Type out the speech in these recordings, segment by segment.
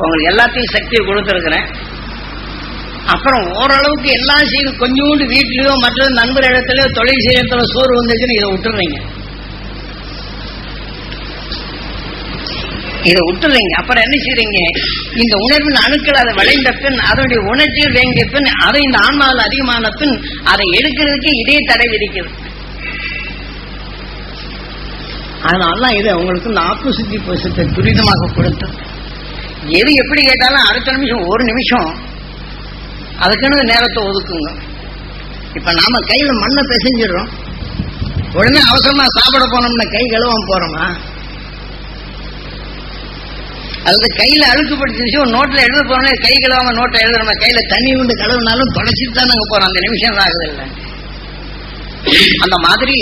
உங்களுக்கு எல்லாத்தையும் சக்தியை கொடுத்துருக்கிறேன். அப்புறம் ஓரளவுக்கு எல்லாம் செய்து கொஞ்சோண்டு வீட்லயோ மற்ற நண்பர் இடத்துலயோ தொழில் செய்யறதுல சோறு வந்துச்சுன்னு இதை விட்டுறீங்க. இதை விட்டுறீங்க. அப்புறம் என்ன செய்றீங்க? இந்த உணர்வின் அணுக்கள் அதை விளைந்த பின், அதனுடைய உணர்ச்சியில் வேங்கிய பின், அதை இந்த ஆன்மாவில் அதிகமான பின் அதை எடுக்கிறதுக்கு இதே தடை விதிக்கிறது. அதனாலதான் இது உங்களுக்கு இந்த ஆப்போசிட்டி பொசிஷத்தை துரிதமாக கொடுத்து, எது எப்படி கேட்டாலும் அடுத்த நிமிஷம் ஒரு நிமிஷம் அதுக்குன்னு நேரத்தை ஒதுக்குங்க. இப்ப நாம கையில மண்ணை பிசைஞ்சிடறோம், உடனே அவசரமா சாப்பிட போனோம்னா கை கழுவாம போறோமா? அல்லது கையில அழுக்கு படிச்சு ஒரு நோட்ல எழுத போறோம்னா கை கழுவாம நோட்டை எழுதுறோமா? கையில தண்ணி கொண்டு கழுவுனாலும் தொடச்சிட்டு தான் நாங்க போறோம், அந்த நிமிஷம் ஆகுது இல்லை. அந்த மாதிரி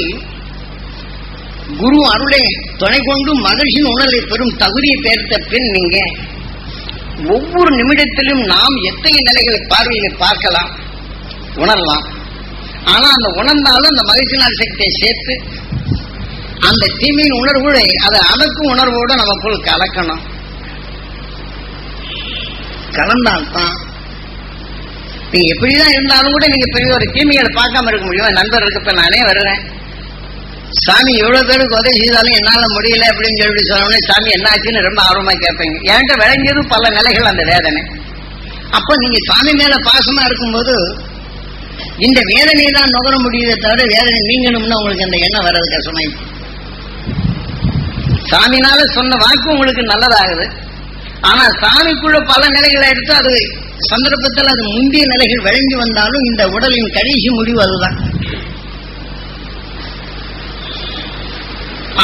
குரு அருளை துணை கொண்டு மகிழ்ச்சியின் உணர்வை பெறும் தகுதியை பெற்ற பின் நீங்க ஒவ்வொரு நிமிடத்திலும் நாம் எத்தனை நிலைகளை பார்வையை பார்க்கலாம், உணரலாம். ஆனா அந்த உணர்ந்தாலும் அந்த மகிழ்ச்சியின் சக்தியை சேர்த்து அந்த தீமையின் உணர்வுகளை அதை அடக்கும் உணர்வோடு நமக்குள் கலக்கணும். கலந்தால்தான் நீங்க எப்படிதான் இருந்தாலும் கூட நீங்க பெரிய ஒரு தீமைகளை பார்க்காம இருக்க முடியும். நண்பர் இருக்கப்ப நானே வருறேன், சாமி எவ்வளவு பேருக்கு உதவி செய்தாலும் என்னால முடியல அப்படின்னு சொல்லி சொன்னோடனே சாமி என்ன ஆச்சுன்னு ரொம்ப ஆர்வமா கேட்பீங்க. என்கிட்ட விளைஞ்சது பல நிலைகள் அந்த வேதனை. அப்ப நீங்க சாமி மேல பாசமா இருக்கும்போது இந்த வேதனையை தான் நுகர முடியுதே தவிர வேதனை நீங்கணும்னா உங்களுக்கு அந்த எண்ணம் வர்றது கஷ்டமாயிடுச்சு. சாமினால சொன்ன வாக்கு உங்களுக்கு நல்லதாகுது. ஆனா சாமிக்குள்ள பல நிலைகளை எடுத்து அது சந்தர்ப்பத்தில் அது முந்தைய நிலைகள் விளைஞ்சு வந்தாலும் இந்த உடலின் கடைசி முடிவு அதுதான்.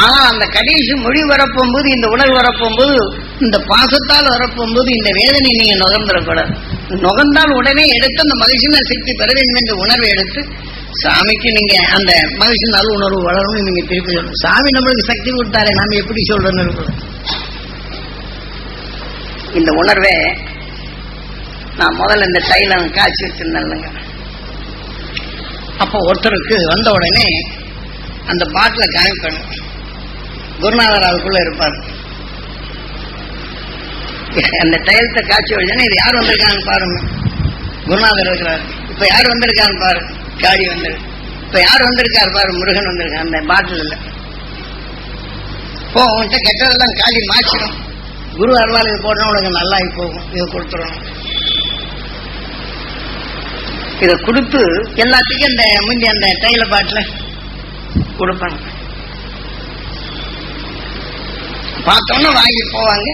ஆனா அந்த கடைசி மொழி வரப்போகும்போது, இந்த உணர்வு வரப்போகும்போது, இந்த பாசத்தால் வரப்போகும்போது இந்த வேதனை நீங்க நுகர்ந்துடக்கூடாது. நுகர்ந்தால் உடனே எடுத்து அந்த மகிழ்ச்சியின் சக்தி பெற வேண்டும் என்ற உணர்வை எடுத்து சாமிக்கு நீங்க அந்த மகிழ்ச்சி நல்ல உணர்வு வளரணும்னு நீங்க திருப்பி சொல்லணும். சாமி நம்மளுக்கு சக்தி கொடுத்தாரு, நாம எப்படி சொல்றோம்னு இருக்கணும். இந்த உணர்வை நான் முதல்ல இந்த தைலம் காய்ச்சி வச்சிருந்தேன்லங்க. அப்போ ஒருத்தருக்கு வந்த உடனே அந்த பாட்டில காமிப்பேன். குருநாதர் அதுக்குள்ள இருப்பார். அந்த தைலத்தை காய்ச்சி வச்சோன்னா இது யார் வந்திருக்கான்னு பாருங்க. குருநாதர் இருக்கிறார். இப்ப யார் வந்திருக்கான்னு பாரு, காடி வந்திருக்கு. இப்ப யார் வந்திருக்காரு பாரு, முருகன் வந்திருக்காரு. அந்த பாட்டில் இல்ல போ, உன்கிட்ட கெட்டதெல்லாம் காடி மாற்றிடும். குரு அருவாள் இது போடணும், உனக்கு நல்லாகி போகும். இதை கொடுத்துடணும். இதை கொடுத்து எல்லாத்துக்கும் இந்த முந்தி அந்த தைல பாட்டில கொடுப்பாங்க. பார்த்தோன்னு வாங்கி போவாங்க,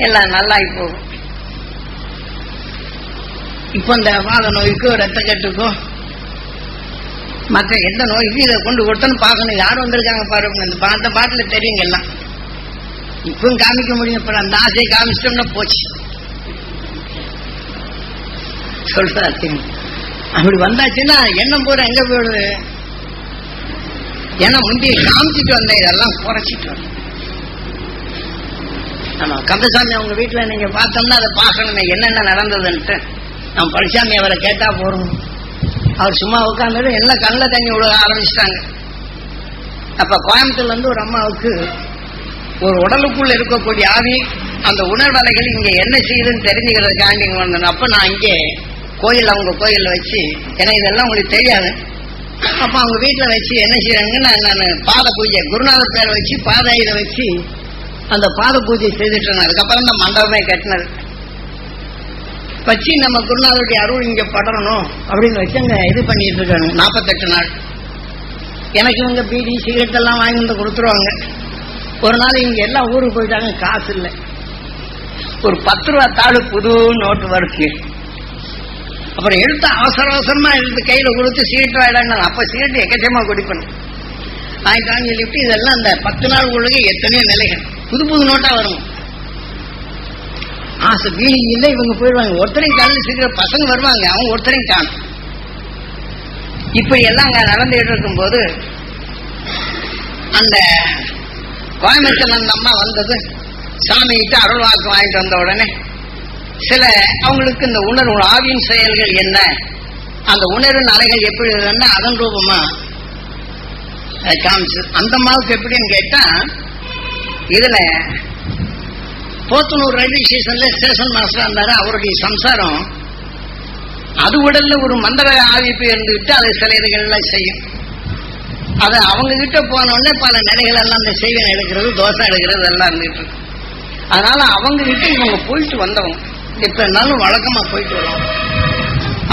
எல்லாம் நல்லாகி போகும். இப்ப இந்த வாத நோய்க்கோ ரத்த கட்டுக்கோ மற்ற எந்த நோய்க்கு இதை கொண்டு கொடுத்தோன்னு பார்க்கணும். யாரும் வந்திருக்காங்க பாருங்க. இந்த பார்த்த பாட்டில தெரியுங்க எல்லாம். இப்பவும் காமிக்க முடியும். இப்ப அந்த ஆசையை காமிச்சிட்டோம்னா போச்சு சொல்றாரு. அப்படி வந்தாச்சுன்னா எண்ணம் பூரா எங்க போயிடுது? ஏன்னா முந்தைய காமிச்சிட்டு வந்த இதெல்லாம் குறைச்சிட்டு வந்த. ஆமா, கந்தசாமி அவங்க வீட்டுல நீங்க பார்த்தோம்னா அதை பார்க்கணுமே என்னென்ன நடந்ததுன்ட்டு. நம்ம பழனிசாமி அவரை கேட்டா போறோம். அவர் சும்மா உட்கார்ந்து எல்லாம் கண்ணில் தண்ணி விட ஆரம்பிச்சிட்டாங்க. அப்ப கோயம்புத்தூர்ல இருந்து ஒரு அம்மாவுக்கு ஒரு உடலுக்குள்ள இருக்கக்கூடிய ஆவி அந்த உணர்வலைகள் இங்க என்ன செய்யுதுன்னு தெரிஞ்சுக்கிறதுக்காண்டி வந்தேன். அப்ப நான் இங்கே கோயில், அவங்க கோயில்ல வச்சு, ஏன்னா இதெல்லாம் உங்களுக்கு தெரியாது. அப்ப அவங்க வீட்டுல வச்சு என்ன செய்யறாங்கன்னா, நான் பாத பூஜை குருநாதர் பேரை வச்சு பாத இதை வச்சு அந்த பாத பூஜை செய்துட்டு இருந்தேன். அதுக்கப்புறம் தான் மண்டபமே கட்டினது வச்சு நம்ம குருநாதருடைய அருள் இங்க படரணும் அப்படின்னு வச்சு அங்க இது பண்ணிட்டு இருக்காங்க. 48 நாள் எனக்கு இவங்க பீடி சிகரெட் எல்லாம் வாங்கி வந்து கொடுத்துருவாங்க. ஒரு நாள் இங்க எல்லாம் ஊருக்கு போயிட்டாங்க, காசு இல்லை. ஒரு 10 ரூபா தாள் புது நோட்டு வருது. அப்புறம் எடுத்து அவசர அவசரமா எடுத்து கையில கொடுத்து சீட்டு வாயிடாங்க. அப்ப சீட்டு எக்கச்சமா குடிப்பணும் வாங்கிட்டான்னு சொல்லிவிட்டு இதெல்லாம் அந்த 10 நாள் உள்ளே எத்தனையோ நிலைகள் புது புது நோட்டா வரும். ஆசை வீணி இல்லை, இவங்க போயிடுவாங்க. ஒருத்தரையும் காலையில் சீக்கிர பசங்க வருவாங்க, அவங்க ஒருத்தரையும் காணும். இப்படி எல்லாம் அங்க நடந்துட்டு இருக்கும் போது அந்த கோயம்புத்தூர் அந்த அம்மா வந்தது. சாமிகிட்ட அருள் வாக்கு வாங்கிட்டு வந்த உடனே சில அவங்களுக்கு இந்த உணர்வு ஆவியின் செயல்கள் என்ன, அந்த உணர்வின் அலைகள் எப்படி இருந்ததுன்னா அதன் ரூபமா காமிச்சு. அந்த அம்மாவுக்கு எப்படின்னு கேட்டா, இதுல போத்தனூர் ரயில்வே ஸ்டேஷன்ல ஸ்டேஷன் மாஸ்டரா இருந்தாரு. அவருடைய சம்சாரம் அது உடல்ல ஒரு மந்திர ஆவிப்பு இருந்துகிட்டு அது சில இதுகள்லாம் செய்யும். அதை அவங்க கிட்ட போனோடனே பல நிலைகள் எல்லாம் அந்த செய்வன் எடுக்கிறது, தோசை எடுக்கிறது எல்லாம் இருந்துட்டு இருக்கு. அதனால அவங்க கிட்ட இவங்க போயிட்டு வந்தவங்க இப்ப என்னாலும் வழக்கமா போயிட்டு வருவாங்க.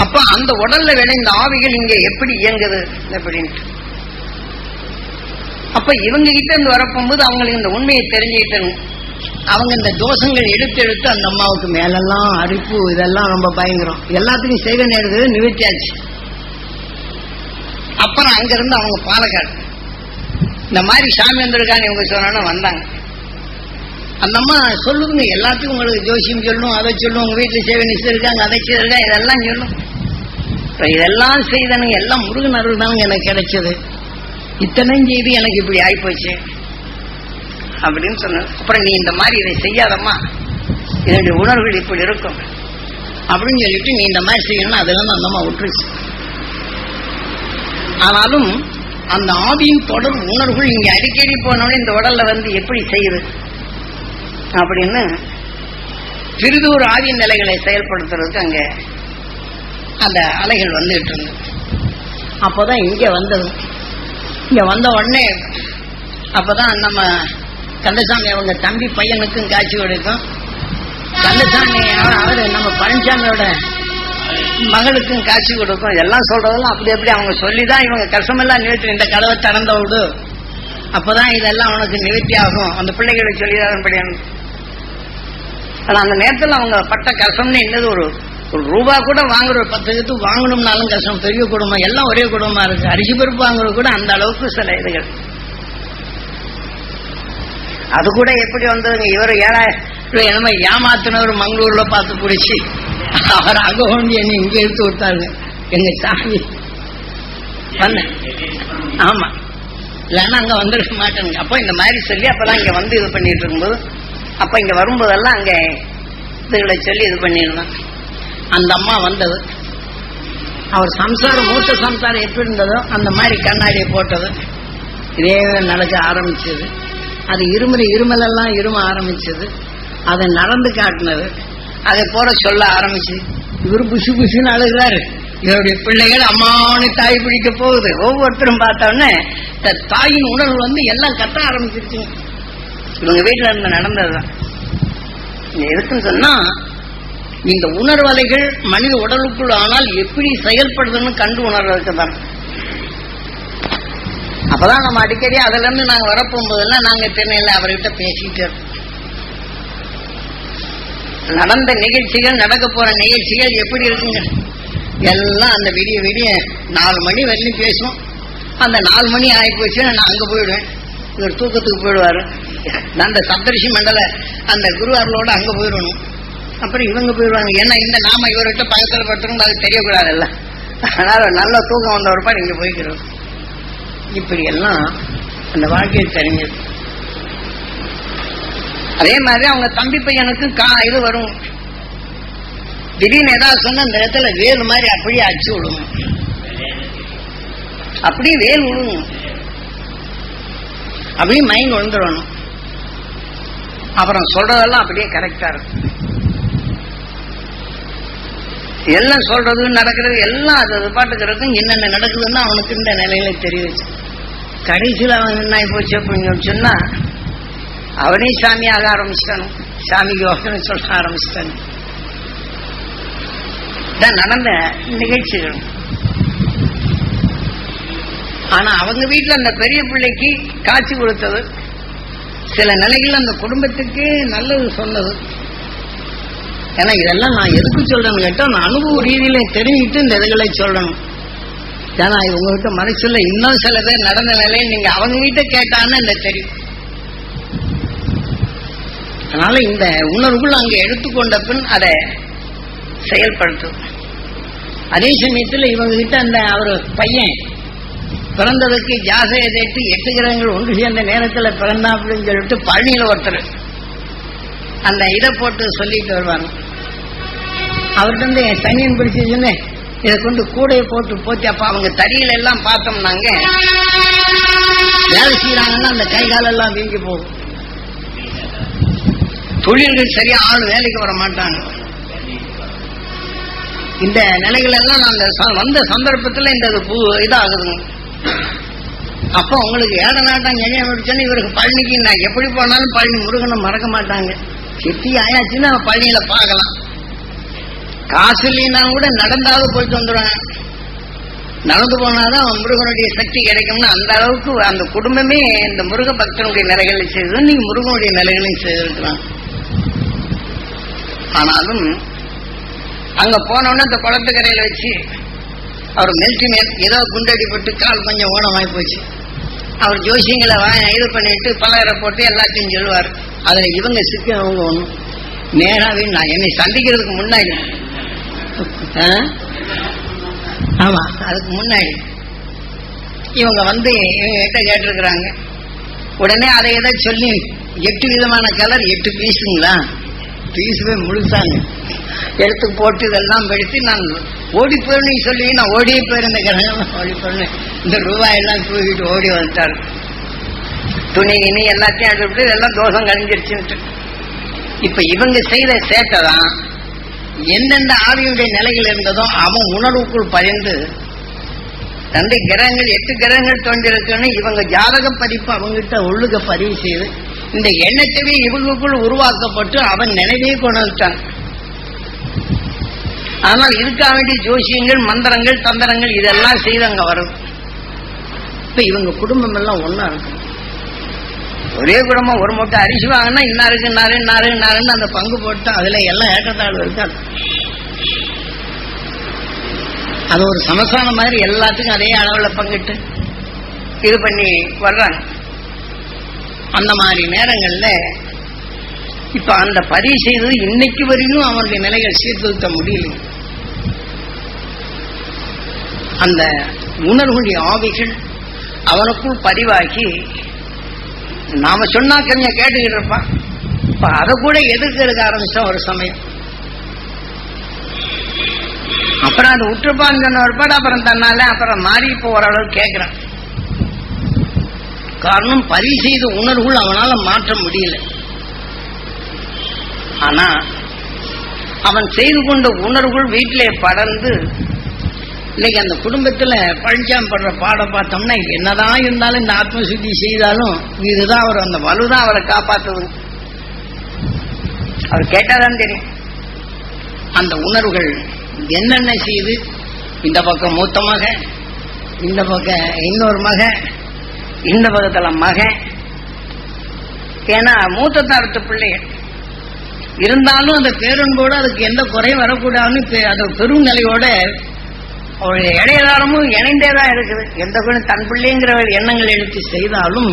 அப்ப அந்த உடல்ல விளைந்த ஆவிகள் இங்க எப்படி இயங்குது அப்படின்ட்டு அப்ப இவங்க கிட்ட இருந்து வரப்போகும்போது அவங்களுக்கு இந்த உண்மையை தெரிஞ்சுக்கிட்டு அவங்க இந்த தோஷங்கள் எடுத்து எடுத்து அந்த அம்மாவுக்கு மேலெல்லாம் அரிப்பு இதெல்லாம் ரொம்ப பயங்கரம். எல்லாத்துக்கும் செய்வ நேரத்தில் நிவர்த்தியாச்சு. அப்புறம் அங்கிருந்து அவங்க பாலக்காடு இந்த மாதிரி சாமி வந்திருக்கான்னு இவங்க சொன்னா வந்தாங்க. அந்த அம்மா சொல்லுதுங்க, எல்லாத்துக்கும் உங்களுக்கு ஜோசியம் சொல்லும், அதை சொல்லும், உங்க வீட்டுல சேவை நிச்சயிருக்காங்க, அதை செய்திருக்காங்க, இதெல்லாம் சொல்லும். இதெல்லாம் செய்தனுங்க எல்லாம் முருகன் அருள் தானுங்க எனக்கு கிடைச்சது. இத்தனையும் செய்து எனக்கு இப்படி ஆயிப்போச்சு அப்படின்னு சொன்ன. அப்புறம் நீ இந்த மாதிரி இதை செய்யாதம்மா, இதனுடைய உணர்வுகள் இப்படி இருக்கும் அப்படின்னு சொல்லிட்டு நீ இந்த மாதிரி செய்யணும். அதெல்லாம் அந்த அம்மா விட்டுருச்சு. ஆனாலும் அந்த ஆவியின் தொடர் உணர்வுகள் இங்க அடிக்கடி போனோடனே இந்த உடல்ல வந்து எப்படி செய்யுது அப்படின்னு திருதூர் ஆவியின் நிலைகளை செயல்படுத்துறதுக்கு அங்க அந்த அலைகள் வந்துகிட்டு இருந்தது. அப்போதான் இங்க வந்தது. இங்க வந்த உடனே அப்பதான் நம்ம கந்தசாமி அவங்க தம்பி பையனுக்கும் காட்சி கொடுக்கும். கந்தசாமி அவரு நம்ம பழனிசாமியோட மகளுக்கும் காட்சி கொடுக்கும். எல்லாம் சொல்றதெல்லாம் அப்படி எப்படி அவங்க சொல்லிதான் இவங்க கஷ்டமெல்லாம் நிறுத்தி இந்த கதவை திறந்த விடு, அப்பதான் இதெல்லாம் உனக்கு நிவர்த்தி ஆகும், அந்த பிள்ளைகளை சொல்லிதான். ஆனா அந்த நேரத்தில் அவங்க பட்ட கஷ்டம்னு என்னது, ஒரு ரூபா கூட வாங்குற 10 இது வாங்கணும்னாலும் கஷ்டம். பெரிய குடும்பம் எல்லாம் ஒரே குடும்பமா இருக்கு. அரிசி பருப்பு வாங்குறது கூட அந்த அளவுக்கு சில இதுகள். அது கூட எப்படி வந்ததுங்க, இவர் 7000 என்னமோ ஏமாத்தினவர் மங்களூர்ல பார்த்து பிடிச்சி அவர் அங்க கொண்டு என்ன இங்க எடுத்து விட்டாங்க எங்க சாமி வந்த. ஆமா, இல்லைன்னா அங்க வந்துருக்க மாட்டேங்க. அப்போ இந்த மாதிரி சொல்லி அப்பதான் இங்க வந்து இது பண்ணிட்டு இருக்கும்போது, அப்ப இங்க வரும்போதெல்லாம் அங்க இதுகளை சொல்லி இது பண்ணிருந்தான். அந்த அம்மா வந்தது. அவர் சம்சாரம் மூத்த சம்சாரம் எப்படி இருந்ததோ அந்த மாதிரி கண்ணாடியை போட்டது. இதே நடக்க ஆரம்பிச்சது. அது இருமலெல்லாம் இரும ஆரம்பிச்சது. அதை நடந்து காட்டினது. அதை போற சொல்ல ஆரம்பிச்சு. இவரு புஷு புஷுன்னு அழுகிறாரு. இவருடைய பிள்ளைகள் அம்மானு தாய் பிடிக்க போகுது. ஒவ்வொருத்தரும் பார்த்தோன்னே தாயின் உணர்வு வந்து எல்லாம் கத்த ஆரம்பிச்சிருச்சுங்க. இவங்க வீட்டுல இருந்து நடந்ததுதான். எதுக்குன்னு சொன்னா இந்த உணர்வலைகள் மனித உடலுக்குள் ஆனால் எப்படி செயல்படுதுன்னு கண்டு உணர்றதுக்கு தான். அப்பதான் நம்ம அடிக்கடி அதுல இருந்து நாங்க வரப்போகும்போதெல்லாம் நாங்க தென்னையில அவர்கிட்ட பேசிட்டு நடந்த நிகழ்ச்சிகள், நடக்க போற நிகழ்ச்சிகள் எப்படி இருக்குங்க எல்லாம் அந்த விடிய விடிய 4 மணி வரையிலும் பேசுவோம். அந்த 4 மணி ஆகி போச்சுன்னா நான் அங்க போயிடுவேன். இவர் தூக்கத்துக்கு போயிடுவாரு. அந்த சப்தரிஷி மண்டல அந்த குருவார்களோட அங்க போயிடணும். அப்புறம் இவங்க போயிடுவாங்க. ஏன்னா இந்த நாம இவர்கிட்ட பக்கத்தில் படுத்தணும் அது தெரியக்கூடாதுல்ல. அதனால நல்ல தூக்கம் வந்தவர்ப்பா இங்க போய்க்கிறோம். இப்படி எல்லாம் அந்த வாழ்க்கையை தெரிஞ்சது. அதே மாதிரி அவங்க தம்பி பையனுக்கு இது வரும். திடீர்னு ஏதாவது சொன்ன அந்த இடத்துல வேல் மாதிரி அப்படியே அச்சு விடுவோம். அப்படியே வேல் விடுவோம். அப்படியே மைண்ட் வந்துடணும். அப்புறம் சொல்றதெல்லாம் அப்படியே கரெக்டா இருக்கும். எல்லாம் சொல்றது நடக்கிறது எல்லாம் அது பாட்டுக்கு இருக்கும். என்னென்ன நடக்குதுன்னா அவனுக்கு இந்த நிலையில தெரிவிச்சு. கடைசியில் அவன் என்ன ஆகி போச்சு அப்படின்னு சொன்னா அவனே சாமியாக ஆரம்பிச்சிட்டானு. சாமி யோகன்னு சொல்ல ஆரம்பிச்சிட்டானு. இதான் நடந்த நிகழ்ச்சிகள். ஆனா அவங்க வீட்டுல அந்த பெரிய பிள்ளைக்கு காட்சி கொடுத்தது சில நிலைகள் அந்த குடும்பத்துக்கு நல்லது சொன்னது. ஏன்னா இதெல்லாம் நான் எதுக்கு சொல்றேன்னு கேட்டா நான் அனுபவ ரீதியில தெரிஞ்சுட்டு இந்த இதுகளை சொல்லணும். ஏன்னா உங்ககிட்ட மனசுல இன்னும் சில பேர் நடந்த நிலையை நீங்க அவங்க கிட்ட கேட்டான்னு இந்த தெரியும். அதனால இந்த உணர்வுகள் அங்க எடுத்துக்கொண்ட பின் அதை செயல்படுத்தும். அதே சமயத்தில் இவங்க கிட்ட அந்த அவர் பையன் பிறந்ததுக்கு ஜாசையை தேட்டு 8 கிரகங்கள் ஒன்று சேர்ந்த நேரத்தில் பிறந்தா அப்படின்னு சொல்லிட்டு பழனியில ஒருத்தர் அந்த இதை போட்டு சொல்லிட்டு வருவாங்க. அவர்கிட்ட இருந்து என் சனியன் பிடிச்சிச்சுன்னு இதை கொண்டு கூடையை போட்டு போச்சு. அப்ப அவங்க தறியில எல்லாம் பார்த்தோம்னாங்க வேலை செய்யறாங்கன்னா அந்த கை காலெல்லாம் வீங்கி போகும். தொழில்கள் சரியா ஆள் வேலைக்கு வர மாட்டாங்க. இந்த நிலைகள் எல்லாம் அந்த வந்த சந்தர்ப்பத்தில் இந்த இதாகுதுங்க. அப்போ உங்களுக்கு ஏழை நாட்டம் முடிச்சோன்னு இவருக்கு பழனிக்கு நான் எப்படி போனாலும் பழனி முருகனை மறக்க மாட்டாங்க. செட்டி ஆயாச்சுன்னா பழனியில பார்க்கலாம். காசு இல்லைன்னா கூட நடந்தாவது போயிட்டு வந்துடுவேன். நடந்து போனாதான் முருகனுடைய சக்தி கிடைக்கும்னு அந்த அளவுக்கு அந்த குடும்பமே இந்த முருக பக்தனுடைய நிலைகளை செய்து நீங்க முருகனுடைய நிலைகளையும் செய்திருக்கிறான். ஆனாலும் அங்க போனோடனே அந்த குளத்துக்கரையில வச்சு அவர் மில்ட்ரி மேன் ஏதோ குண்டடிப்பட்டு கால் கொஞ்சம் ஊனமாயி போச்சு. அவர் ஜோசியங்களை இது பண்ணிட்டு பலரை போட்டு எல்லாத்தையும் சொல்லுவார். அதுல இவங்க சிக்க அவங்க ஒண்ணும் நேராவே நான் என்னை சந்திக்கிறதுக்கு முன்னாடி ஆமா அதுக்கு முன்னாடி இவங்க வந்து என்கிட்ட கேட்டிருக்கிறாங்க. உடனே அதை எதை சொல்லி 8 விதமான கலர் 8 பீஸுங்களா பீஸுவே முழுசாங்க எடுத்து போட்டு இதெல்லாம் படித்து நான் ஓடி போயிடணும் சொல்லி நான் ஓடியே போயிருந்தேன். ஓடி போயிடணும் இந்த ரூபாயெல்லாம் தூக்கிட்டு ஓடி வந்துட்டாரு. துணி இனி எல்லாத்தையும் எடுத்துட்டு இதெல்லாம் தோஷம் கழிஞ்சிருச்சுட்டு. இப்ப இவங்க செய்த சேட்டை தான் எந்தெந்த ஆவியுடைய நிலைகள் இருந்ததோ அவன் உணர்வுக்குள் பயந்து 2 கிரகங்கள் 8 கிரகங்கள் தோன்றிருக்குன்னு இவங்க ஜாதக பதிப்பு அவங்கிட்ட உள்ளுக பதிவு செய்து இந்த எண்ணத்தவே இவங்களுக்குள் உருவாக்கப்பட்டு அவன் நினைவே கொண்டான். ஆனால் இதுக்காக வேண்டிய ஜோசியங்கள் மந்திரங்கள் தந்திரங்கள் இதெல்லாம் செய்து அங்க வரும். இப்ப இவங்க குடும்பம் எல்லாம் ஒன்னா இருக்கும். ஒரே குடும்பம் ஒரு மூட்டை அரிசி வாங்கினா இன்னாருக்கு இன்னாருன்னு அந்த பங்கு போட்டு அதுல எல்லாம் ஏற்றத்தாழ்வு இருக்காது. அது ஒரு சமஸ்தானம் மாதிரி எல்லாத்துக்கும் அதே அளவுல பங்கிட்டு இது பண்ணி வர்றாங்க. அந்த மாதிரி நேரங்கள்ல இப்ப அந்த பதிவு செய்தது இன்னைக்கு வரையும் அவனுடைய நிலைகள் சீர்திருத்த முடியல. அந்த உணர்வுடைய ஆவிகள் அவனுக்குள் பதிவாக்கி நாம சொன்னா கொஞ்சம் கேட்டுக்கிட்டு இருப்பான். இப்ப அதை கூட எதிர்த்து எடுக்க ஆரம்பிச்சோம் ஒரு சமயம். அப்புறம் அது உற்றுப்பான்னு சொன்ன ஒருபாடு அப்புறம் தன்னால அப்புறம் மாறி இப்போ ஓரளவு கேட்கிறான். காரணம் பதிவு செய்த உணர்வுகள் அவனால மாற்ற முடியல. ஆனா அவன் செய்து கொண்ட உணர்வுகள் வீட்டிலே படர்ந்து இன்னைக்கு அந்த குடும்பத்துல பழனிசாமி படுற பாடம் பார்த்தோம்னா என்னதான் இருந்தாலும் இந்த ஆத்மசுத்தி செய்தாலும் இதுதான் அவர் அந்த வலுதான் அவரை காப்பாற்றுவது. அவர் கேட்டாதான் தெரியும் அந்த உணர்வுகள் என்னென்ன செய்து. இந்த பக்கம் மூத்த மக, இந்த பக்கம் இன்னொரு மக, இந்த பக்கத்துல மகன். ஏன்னா மூத்த தாரத்து பிள்ளைகள் இருந்தாலும் அந்த பேரன்போடு அதுக்கு எந்த குறையும் வரக்கூடாதுன்னு அது பெரும் நிலையோட அவருடைய இடையதாரமும் இணைந்தேதான் இருக்குது. எந்த தன் பிள்ளைங்கிற எண்ணங்கள் எழுத்து செய்தாலும்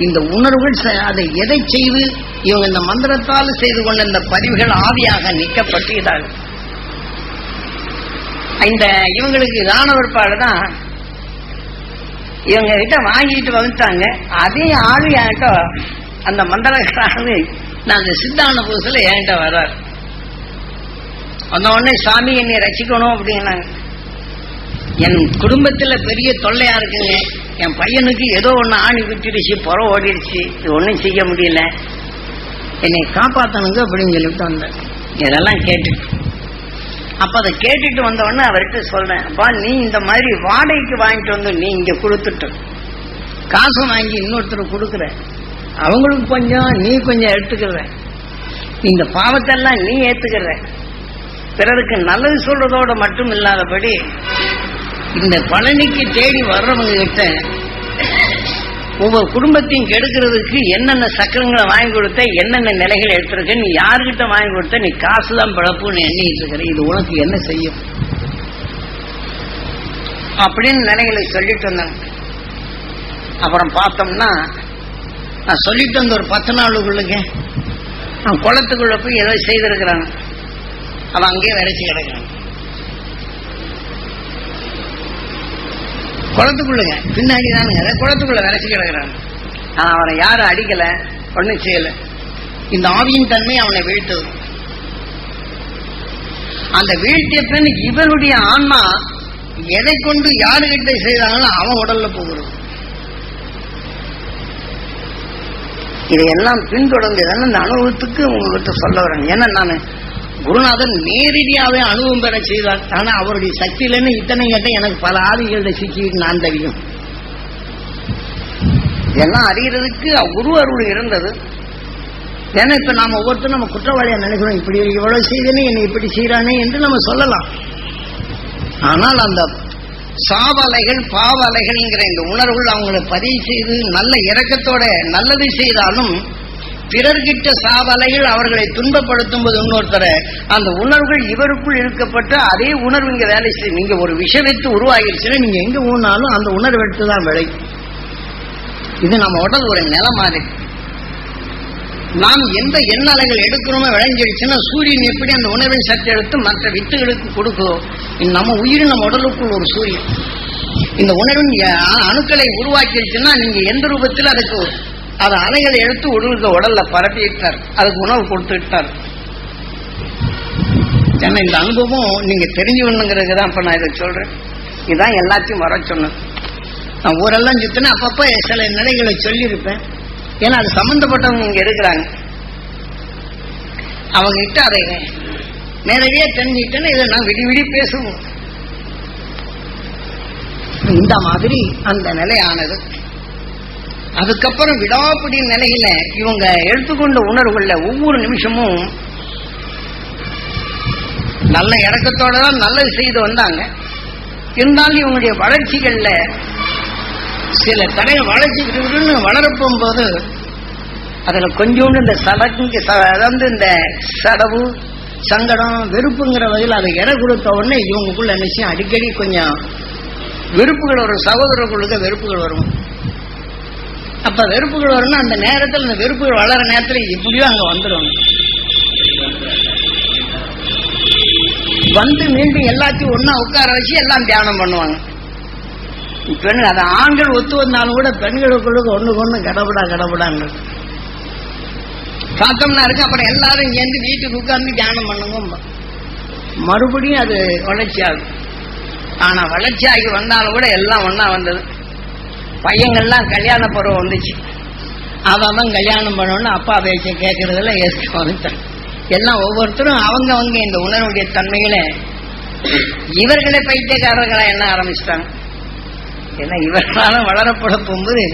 இந்த உணர்வுகள் அதை எதை செய்து இவங்க இந்த மந்திரத்தால் செய்து கொண்ட இந்த பதிவுகள் ஆவியாக நீக்கப்பட்டு இதாகும். இந்த இவங்களுக்கு இதான ஒருபாடுதான் இவங்க கிட்ட வாங்கிட்டு வந்துட்டாங்க. அதே ஆளு என்கிட்ட அந்த மந்திரக்காரனு நான் அந்த சித்தான புதுசுல என்கிட்ட வர்றாரு. வந்த உடனே சாமி என்னை ரசிக்கணும் அப்படின்னாங்க. என் குடும்பத்துல பெரிய தொல்லையா இருக்குங்க. என் பையனுக்கு ஏதோ ஒண்ணு ஆணி குத்திடுச்சு, புறம் ஓடிடுச்சு, இது ஒன்னும் செய்ய முடியல, என்னை காப்பாத்தணுங்க அப்படின்னு சொல்லிட்டு வந்தேன். இதெல்லாம் கேட்டுட்டு அப்ப அதை கேட்டுட்டு வந்த உடனே அவர்கிட்ட சொல்றேன், அப்பா நீ இந்த மாதிரி வாடகைக்கு வாங்கிட்டு வந்து நீ இங்க கொடுத்துட்டு காசு வாங்கி இன்னொருத்தர் கொடுக்குற, அவங்களுக்கு கொஞ்சம் நீ கொஞ்சம் எடுத்துக்கிற, இந்த பாவத்தெல்லாம் நீ ஏத்துக்கிற, பிறருக்கு நல்லது சொல்றதோட மட்டும் இல்லாதபடி இந்த பழனிக்கு தேடி வர்றவங்க கிட்ட ஒவ்வொரு குடும்பத்தையும் கெடுக்கிறதுக்கு என்னென்ன சக்கரங்களை வாங்கி கொடுத்த, என்னென்ன நிலைகள் எடுத்திருக்க, நீ யாருக்கிட்ட வாங்கி கொடுத்த, நீ காசுதான் பிழப்புன்னு எண்ணிட்டு இருக்கிற, இது உனக்கு என்ன செய்யும் அப்படின்னு நிலைகளை சொல்லிட்டு வந்தாங்க. அப்புறம் பார்த்தோம்னா நான் சொல்லிட்டு வந்த ஒரு 10 நாளுக்குள்ளுங்க அவன் குளத்துக்குள்ள போய் ஏதோ செய்திருக்கிறாங்க. அவன் அங்கேயே விரைச்சி கிடக்கிறான் குளத்துக்குள்ளுங்க, பின்னாடி தானுங்க குளத்துக்குள்ள விரைச்சி கிடக்கிறான். ஆனா அவனை யாரும் அடிக்கல, ஒன்னும் செய்யல. இந்த ஆவியின் தன்மை அவனை வீழ்த்தது. அந்த வீழ்த்திய பின் இவனுடைய ஆன்மா எதை கொண்டு யாருகிட்ட செய்தாலும் அவன் உடல்ல போகிறது. இதையெல்லாம் பின்தொடர்ந்து இந்த அனுபவத்துக்கு உங்ககிட்ட சொல்ல வரேன். ஏன்னா நான் குருநாதன் நேரடியாவே அனுபவம் பெற செய்தார். ஆனா அவருடைய சக்தியிலன்னு இத்தனை கேட்ட எனக்கு பல ஆதிகளோட சிக்கிட்டு நான் தெரியும். இதெல்லாம் அறியறதுக்கு குரு அருள் இருந்தது. ஏன்னா இப்ப நாம ஒவ்வொருத்தரும் நம்ம குற்றவாளியா நினைக்கிறோம், இப்படி இவ்வளவு செய்தனே என்னை இப்படி செய்யறானே என்று நம்ம சொல்லலாம். ஆனால் அந்த சாவலைகள் பாவலைகள்ங்கிற இந்த உணர்வுகள் அவங்களை பதிவு செய்து நல்ல இரக்கத்தோட நல்லது செய்தாலும் பிறர்கிட்ட சாவலைகள் அவர்களை துன்பப்படுத்தும் போது இன்னொருத்தர அந்த உணர்வுகள் இவருக்குள் இருக்கப்பட்ட அதே உணர்வு இங்க வேலை செய்யும். நீங்க ஒரு விஷயத்து உருவாகிருச்சுன்னா நீங்க எங்க ஊனாலும் அந்த உணர்வு எடுத்துதான் விளை. இது நம்ம உடல் ஒரு நிலை மாதிரி. நாம் எந்த எண்ணலைகள் எடுக்கிறோமோ விளைஞ்சிடுச்சுன்னா சூரியன் எப்படி அந்த உணர்வின் சக்தி எடுத்து மற்ற வித்துகளுக்கு கொடுக்குதோ, நம்ம உயிர் நம்ம உடலுக்குள் ஒரு சூரியன் இந்த உணர்வின் அணுக்களை உருவாக்கிடுச்சுன்னா நீங்க எந்த ரூபத்தில் அதுக்கு அது அலைகளை எடுத்து உடல்ல பரப்பிட்டார், அதுக்கு உணவு கொடுத்துட்டார். ஏன்னா இந்த அனுபவம் நீங்க தெரிஞ்சுக்கணுங்கிறது தான் இப்ப நான் இதை சொல்றேன். இதுதான் எல்லாத்தையும் வர சொன்னேன். நான் ஊரெல்லாம் சுத்தினா அப்பப்ப சில நிலைகளை சொல்லியிருப்பேன். ஏன்னா அது சம்பந்தப்பட்டவங்க இங்க இருக்கிறாங்க, அவங்க கிட்ட அதை நேரடியா தெரிஞ்சுக்கிட்டேன்னா இதை நான் விடி பேசுவோம். இந்த மாதிரி அந்த நிலையானது. அதுக்கப்புறம் விடாப்பிடி நிலையில இவங்க எடுத்துக்கொண்ட உணர்வுகள்ல ஒவ்வொரு நிமிஷமும் நல்ல இறக்கத்தோட தான் நல்லது செய்து வந்தாங்க. இருந்தாலும் இவங்களுடைய வளர்ச்சிகள்ல சில தடைகள் வளர்ச்சிக்கிட்டு வளரப்போம் போது அதுல கொஞ்சோண்டு இந்த அதாவது இந்த சடவு சங்கடம் வெறுப்புங்கிற வகையில் அதை இட கொடுத்த உடனே இவங்களுக்குள்ள நிச்சயம் அடிக்கடி கொஞ்சம் வெறுப்புகள் வரும். சகோதரர்களுக்கு வெறுப்புகள் வரும். அப்ப வெறுப்புகள் வரணும். அந்த நேரத்தில் அந்த வெறுப்புகள் வளர நேரத்தில் எப்படியோ அங்க வந்துடும். வந்து மீண்டும் எல்லாத்தையும் ஒன்னா உட்கார வச்சு எல்லாம் தியானம் பண்ணுவாங்க. பெண் அது ஆண்கள் ஒத்து வந்தாலும் கூட பெண்களுக்குள்ள ஒண்ணுக்கு ஒண்ணு கடவுடான்னு பார்த்தோம்னா இருக்கு. அப்புறம் எல்லாரும் சேர்ந்து வீட்டுக்கு உட்கார்ந்து தியானம் பண்ணுங்க. மறுபடியும் அது வளர்ச்சி ஆகும். ஆனா வளர்ச்சி ஆகி வந்தாலும் கூட எல்லாம் ஒன்னா வந்தது. பையங்கள்லாம் கல்யாண பருவம் வந்துச்சு. அவன் கல்யாணம் பண்ணணும்னு அப்பா பேச்ச கேட்கறதுல ஏற்க வந்துட்டான். எல்லாம் ஒவ்வொருத்தரும் அவங்க இந்த உணர்வுடைய தன்மைகளை இவர்களை பைத்தியக்காரர்களா என்ன ஆரம்பிச்சிட்டாங்க. ஏன்னா இவர்களால வளரப்பட போகும்போது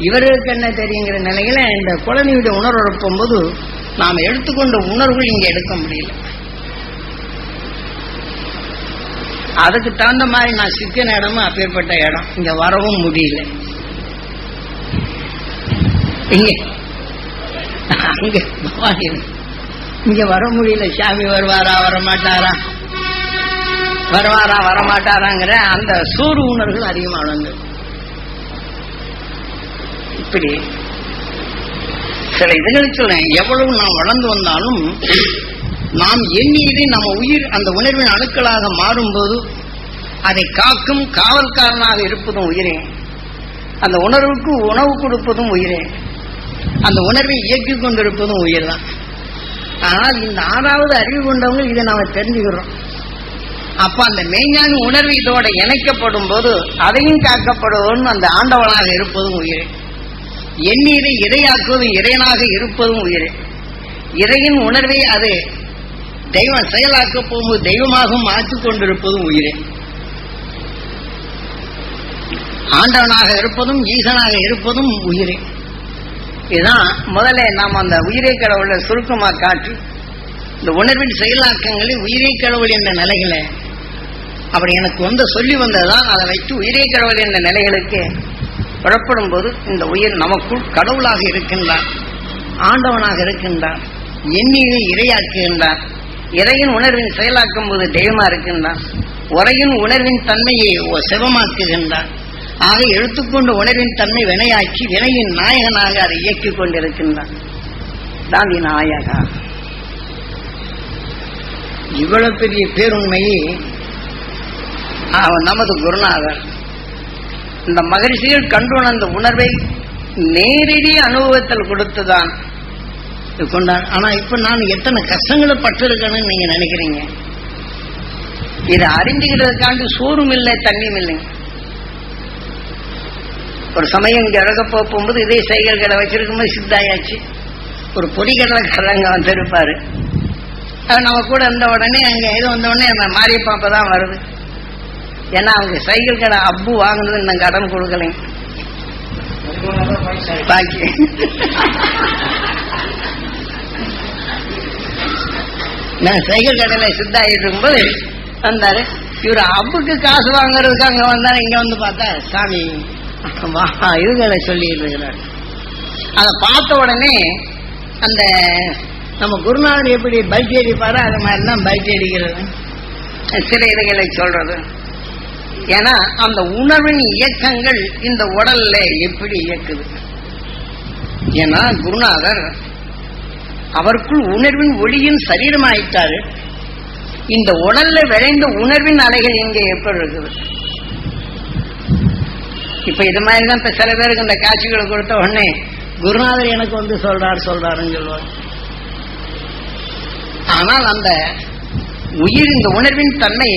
இவர்களுக்கு என்ன தெரியுங்கிற நிலையில இந்த குழந்தையுடைய உணர்வு போகும்போது நாம் எடுத்துக்கொண்ட உணர்வுகள் இங்க எடுக்க முடியல. அதுக்கு தகுந்த மாதிரி நான் சிக்கின இடமும் அப்பேற்பட்ட இடம், இங்க வரவும் முடியல. இங்க வர முடியல. சாமி வருவாரா வரமாட்டாரா, வருவாரா வரமாட்டாராங்கிற அந்த சோறு உணர்வுகள் அதிகமாக வளர்ந்து இப்படி சில இதுகளுக்கு சொல்றேன். எவ்வளவு நாம் வளர்ந்து வந்தாலும் நாம் எண்ணியதை நம்ம உயிர் அந்த உணர்வின் அணுக்களாக மாறும்போது அதை காக்கும் காவல்காரனாக இருப்பதும் உயிரே, அந்த உணர்வுக்கு உணவு கொடுப்பதும் உயிரே, அந்த உணர்வை இயக்கிக் கொண்டிருப்பதும் உயிர் தான். ஆனால் இந்த 6வது அறிவு கொண்டவங்க இதை நாம தெரிஞ்சுக்கிறோம். அப்ப அந்த மெய்ஞானி உணர்வு இதோட இணைக்கப்படும் போது அதையும் காக்கப்படுவதும் அந்த ஆண்டவனாக இருப்பதும் உயிரே, எண்ணீரை இறையாக்குவதும் இறையனாக இருப்பதும் உயிரே, இறையின் உணர்வை அது தெய்வம் செயலாக்க போகும்போது தெய்வமாகவும் மாற்றிக் கொண்டிருப்பதும் உயிரே, ஆண்டவனாக இருப்பதும் ஈசனாக இருப்பதும் உயிரே. இதுதான் முதல்ல நாம் அந்த உயிரை கடவுளை சுருக்கமா காட்டி இந்த உணர்வின் செயலாக்கங்களை உயிரை கடவுள் என்ற நிலைகளை அப்படி எனக்கு சொல்லி வந்ததுதான். அதை வைத்து உயிரை கடவுள் என்ற நிலைகளுக்கு புறப்படும் போது இந்த உயிர் நமக்குள் கடவுளாக இருக்கின்றார், ஆண்டவனாக இருக்கின்றார், எண்ணியை இரையாக்குகின்றார், இறையின் உணர்வின் செயலாக்கும் போது தெய்வமா இருக்கின்றார், உரையின் உணர்வின் தன்மையை சிவமாக்குகின்றார். ஆக எடுத்துக்கொண்ட உணர்வின் தன்மை வினையாக்கி வினையின் நாயகனாக அதை இயக்கிக் கொண்டிருக்கின்றான். தாந்தி நாயகா இவ்வளவு பெரிய பேருண்மையை நமது குருநாதர் இந்த மகரிஷிகள் கண்டுணர்ந்த உணர்வை நேரடி அனுபவத்தில் கொடுத்துதான் கொண்டார். ஆனா இப்ப நான் எத்தனை கஷ்டங்களை பட்டிருக்கேன்னு நீங்க நினைக்கிறீங்க. இதை அறிஞ்சுக்கிறதுக்காண்டி சோறும் இல்லை தண்ணியும் இல்லைங்க. ஒரு சமயம் இங்க இறக்க போகும்போது இதே சைக்கிள் கடை வச்சிருக்கும் போது சித்தாயாச்சு. ஒரு பொடி கடலைக்காரர் அங்க வந்திருப்பாரு. அது நம்ம கூட இருந்த உடனே அங்க இது வந்த உடனே அந்த மாரியப்பாப்பதான் வருது. ஏன்னா அவங்க சைக்கிள் கடை அப்பு வாங்கினது நான் கடன் கொடுக்கலைங்க. பாக்கி நான் சைக்கிள் கடையில சித்தாயிட்டு இருக்கும்போது வந்தாரு. இவரு அப்புக்கு காசு வாங்கறதுக்கு அங்க வந்தாரு. இங்க வந்து பார்த்தா சாமி இதுகளை சொல்லிட்டு இருக்கிறார். அதை பார்த்த உடனே அந்த நம்ம குருநாதர் எப்படி பல்ட்டி அடிப்பாரோ அது மாதிரிதான் பல்ட்டி அடிக்கிறது, சில இதுகளை சொல்றது. ஏன்னா அந்த உணர்வின் இயக்கங்கள் இந்த உடல்ல எப்படி இயக்குது. ஏன்னா குருநாதர் அவருக்குள் உணர்வின் ஒளியின் சரீரமாயிட்டாரு. இந்த உடல்ல விளைந்த உணர்வின் அலைகள் இங்கே எப்படி இருக்குது. இப்ப இது மாதிரிதான் இப்ப சில பேருக்கு இந்த காட்சிகளை கொடுத்த உடனே குருநாதர் எனக்கு வந்து சொல்றாருன்னு சொல்லுவாங்க. ஆனால் அந்த உயிர் இந்த உணர்வின் தன்மை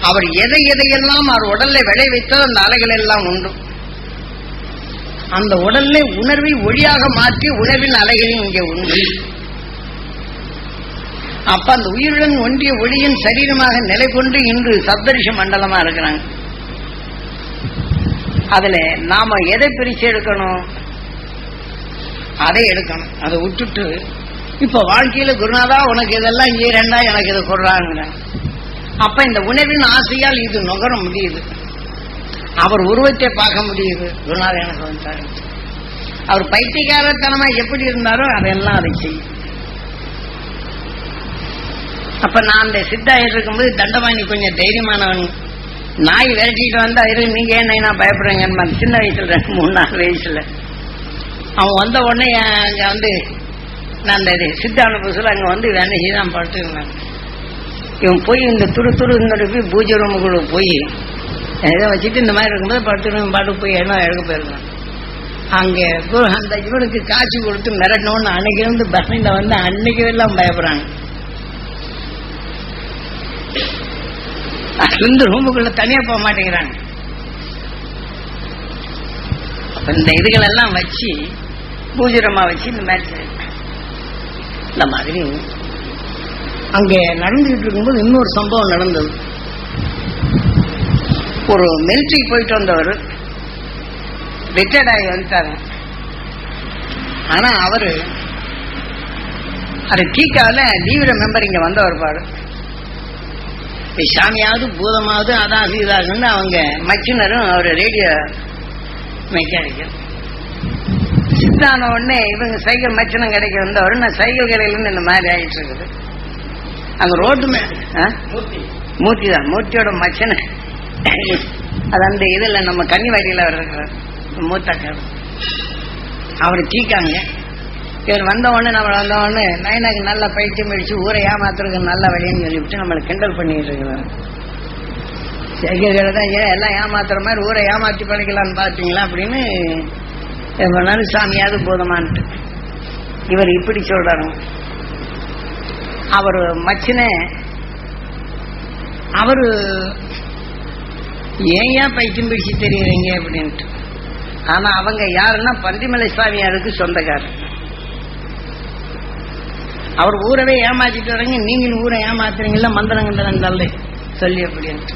அவர் எதையெல்லாம் அவர் உடல்ல விளைவித்தோ அந்த அலைகள் எல்லாம் உண்டு. அந்த உடல்ல உணர்வை ஒளியாக மாற்றி உணர்வின் அலைகளும் இங்கே உண்டு. அப்ப அந்த உயிருடன் ஒன்றிய ஒளியின் சரீரமாக நிலை கொண்டு இன்று சப்தரிஷ மண்டலமா இருக்கிறாங்க. அதுல நாம எதை பிரிச்சு எடுக்கணும், அதை எடுக்கணும். அதை விட்டுட்டு இப்ப வாழ்க்கையில குருநாதா உனக்கு இதெல்லாம் ஈரண்டா எனக்கு இதை கொடுறாங்க. அப்ப இந்த உணர்வின் ஆசையால் இது நுகர முடியுது. அவர் உருவத்தை பார்க்க முடியுது. குருநாதர் எனக்கு வந்தாரு. அவர் பைத்தியக்காரத்தனமா எப்படி இருந்தாரோ அதெல்லாம் அதை செய்யும். அப்ப நான் அந்த சித்தாயிட்டு இருக்கும்போது தண்டவாணி கொஞ்சம் தைரியமானவன். நாய் விரட்டிட்டு வந்தா நீங்க ஏன் நான் பயப்படுறேங்க. சின்ன வயசுல 2-3-4 வயசுல அவன் வந்த உடனே அங்க வந்து நான் அந்த சித்தான புதுசுல அங்க வந்து வேலைதான் படுத்து இருந்தாங்க. இவன் போய் இந்த துரு போய் பூஜை ரூமுக்குள்ள போய் ஏதோ வச்சுட்டு இந்த மாதிரி இருக்கும்போது பாட்டு போய் எல்லாம் எடுக்க போயிருக்கான். அங்கே அந்த இவனுக்கு காட்சி கொடுத்து மிரட்டணும்னு அன்னைக்கு இருந்து பஸ்ல வந்து அன்னைக்கு எல்லாம் பயப்படுறாங்க. இந்த ரூமுக்குள்ள தனியா போக மாட்டேங்கிறாங்க. அப்ப இந்த இதுகள் எல்லாம் வச்சு பூஜரமா வச்சு இந்த மாதிரி இந்த மாதிரி அங்கே நடந்துகிட்டு இருக்கும்போது இன்னொரு சம்பவம் நடந்தது. ஒரு மிலிட்டரிக்கு போயிட்டு வந்தவர் ரிட்டையர்ட் ஆகி வந்துட்டாரு. ஆனா அவரு அது டீக்காவில தீவிர மெம்பர் இங்க வந்தவர் பாரு. சாமியாவது பூதமாவது அதான் இதாகுன்னு அவங்க மச்சினரும் அவர் ரேடியோ மெக்கானிக்கல் சித்தான உடனே இவங்க சைக்கிள் மச்சினம் கிடைக்க வந்தவர். நான் சைக்கிள் கடையில இந்த மாதிரி ஆயிட்டு இருக்குது. அங்க ரோட்டு மூர்த்தி தான், மூர்த்தியோட மச்சனை. அது அந்த இதுல நம்ம கன்னிவாடியில அவர் இருக்கிறார் மூத்தாக்கார். அவரு தீக்காங்க. இவர் வந்த உடனே நம்ம வந்த உடனே நயனாக்கு நல்லா பைத்தியம் அடிச்சு ஊரை ஏமாத்துறதுக்கு நல்ல வழின்னு சொல்லிவிட்டு நம்மளை கிண்டல் பண்ணிட்டு இருக்கிறார். சைக்கிள்களை தான் எல்லாம் ஏமாத்துற மாதிரி ஊரை ஏமாத்தி பழிக்கலான்னு பாத்தீங்களா அப்படின்னு எவ்வளவு சாமியாவது போதமான்ட்டு இவர் இப்படி சொல்றாரு. அவரு மச்சின அவரு ஏன் பைத்தியம் பிடிச்சு தெரியுறீங்க அப்படின்ட்டு. ஆனா அவங்க யாருன்னா பந்திமலை சுவாமியாருக்கு சொந்தக்காரர். அவர் ஊரவே ஏமாத்திட்டு வரீங்க, நீங்களும் ஊரை ஏமாத்துறீங்களா மந்திரங்கள் சொல்லி அப்படின்ட்டு.